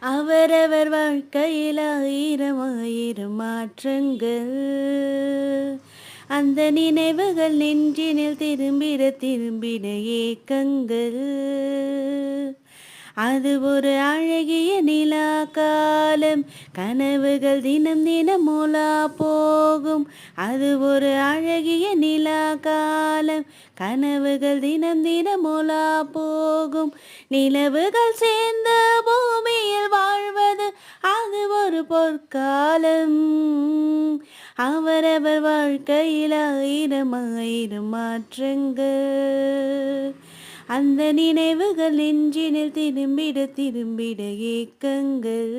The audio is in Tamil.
அவரவர் வாழ்க்கையில் ஆயிரம் ஆயிரம் மாற்றங்கள். அந்த நினைவுகள் நெஞ்சினில் திரும்பிட திரும்பிட ஏக்கங்கள். அது ஒரு அழகிய நிலா காலம். கனவுகள் தினம் தினம் உலா போகும். அது ஒரு அழகிய நிலா காலம். கனவுகள் தினம் தினம் உலா போகும். நிலவுகள் சேர்ந்த பூமியில் வாழ்வது அது ஒரு பொற்காலம். அவரவர் வாழ்க்கையில் ஆயிரம் ஆயிரம் மாற்றங்கள். அந்த நினைவுகள் நெஞ்சினில் திரும்பிட திரும்பிட ஏக்கங்கள்.